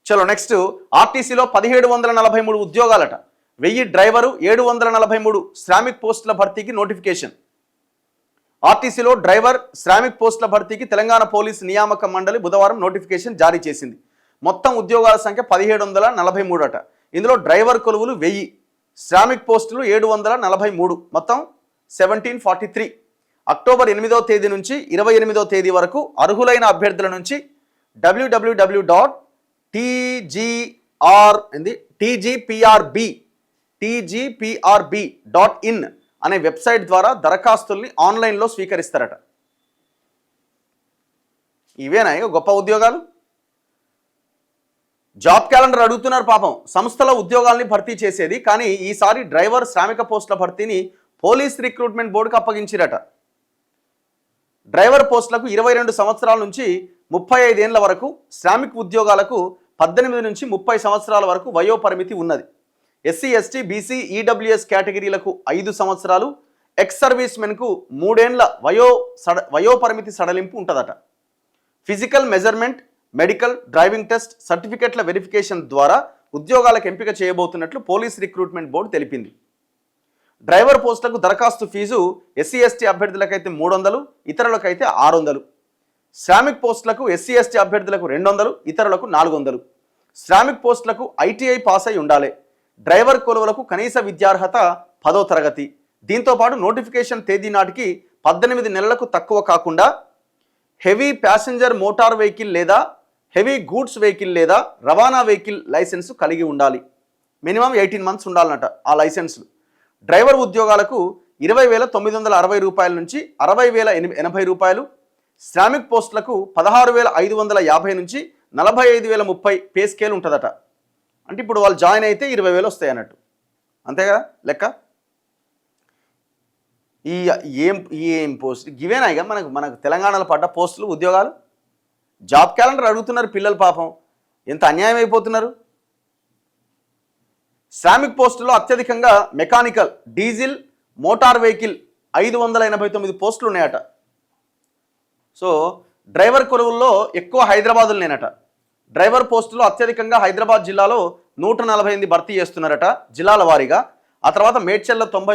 చలో నెక్స్ట్, ఆర్టీసీలో 1743 ఉద్యోగాలట. 1000 డ్రైవరు, 743 శ్రామిక్ పోస్టుల భర్తీకి నోటిఫికేషన్. ఆర్టీసీలో డ్రైవర్, శ్రామిక్ పోస్టుల భర్తీకి తెలంగాణ పోలీస్ నియామక మండలి బుధవారం నోటిఫికేషన్ జారీ చేసింది. మొత్తం ఉద్యోగాల సంఖ్య 1743 అట. ఇందులో డ్రైవర్ కొలువులు 1000, శ్రామిక్ పోస్టులు 743, మొత్తం 1743. అక్టోబర్ 8వ తేదీ నుంచి 28వ తేదీ వరకు అర్హులైన అభ్యర్థుల నుంచి www.tgprb.in అనే వెబ్సైట్ ద్వారా దరఖాస్తుల్ని ఆన్లైన్లో స్వీకరిస్తారట. ఇవేనా గొప్ప ఉద్యోగాలు? జాబ్ క్యాలెండర్ అడుగుతున్నారు పాపం. సంస్థల ఉద్యోగాల్ని భర్తీ చేసేది, కానీ ఈసారి డ్రైవర్, శ్రామిక పోస్టుల భర్తీని పోలీస్ రిక్రూట్మెంట్ బోర్డుకు అప్పగించిరట. డ్రైవర్ పోస్టులకు 22 సంవత్సరాల నుంచి 35 ఏళ్ల వరకు, శ్రామిక్ ఉద్యోగాలకు 18 నుంచి 30 సంవత్సరాల వరకు వయో పరిమితి ఉన్నది. ఎస్సీ, ఎస్టీ, బీసీ, ఈడబ్ల్యూఎస్ కేటగిరీలకు 5 సంవత్సరాలు, ఎక్స్ సర్వీస్ మెన్కు 3 ఏళ్ల వయో పరిమితి సడలింపు ఉంటుందట. Physical measurement, medical, driving test, సర్టిఫికెట్ల వెరిఫికేషన్ ద్వారా ఉద్యోగాలకు ఎంపిక చేయబోతున్నట్లు పోలీస్ రిక్రూట్మెంట్ బోర్డు తెలిపింది. డ్రైవర్ పోస్టులకు దరఖాస్తు ఫీజు ఎస్సీ, ఎస్టీ అభ్యర్థులకైతే 300, ఇతరులకైతే 600. శ్రామిక్ పోస్టులకు ఎస్సీ, ఎస్టీ అభ్యర్థులకు 200, ఇతరులకు 400. శ్రామిక్ పోస్టులకు ఐటీఐ పాస్ అయి ఉండాలి. డ్రైవర్ కొలువులకు కనీస విద్యార్హత 10వ తరగతి. దీంతో పాటు నోటిఫికేషన్ తేదీ నాటికి 18 నెలలకు తక్కువ కాకుండా హెవీ ప్యాసింజర్ మోటార్ వెహికల్ లేదా హెవీ గూడ్స్ వెహికల్ లేదా రవాణా వెహికల్ లైసెన్స్ కలిగి ఉండాలి. మినిమం 18 మంత్స్ ఉండాలన్నట ఆ లైసెన్సులు. డ్రైవర్ ఉద్యోగాలకు 20,960 రూపాయల నుంచి 60,080 రూపాయలు. శ్రామిక్ పోస్టులకు 16,550 నుంచి 45,030 పే స్కేల్ ఉంటుందట. అంటే ఇప్పుడు వాళ్ళు జాయిన్ అయితే 20,000 వస్తాయి అన్నట్టు, అంతేగా లెక్క. ఏం పోస్ట్ ఇవేనా ఇక మనకు తెలంగాణలో పడ్డ పోస్టులు, ఉద్యోగాలు? జాబ్ క్యాలెండర్ అడుగుతున్నారు పిల్లలు పాపం, ఎంత అన్యాయం అయిపోతున్నారు. శ్రామిక్ పోస్టులో అత్యధికంగా మెకానికల్, డీజిల్, మోటార్ వెహికల్ 589 పోస్టులు ఉన్నాయట. సో డ్రైవర్ కొలువుల్లో ఎక్కువ హైదరాబాదులోనేనట. డ్రైవర్ పోస్టులో అత్యధికంగా హైదరాబాద్ జిల్లాలో 148 భర్తీ చేస్తున్నారట జిల్లాల వారీగా. ఆ తర్వాత మేడ్చల్లో 90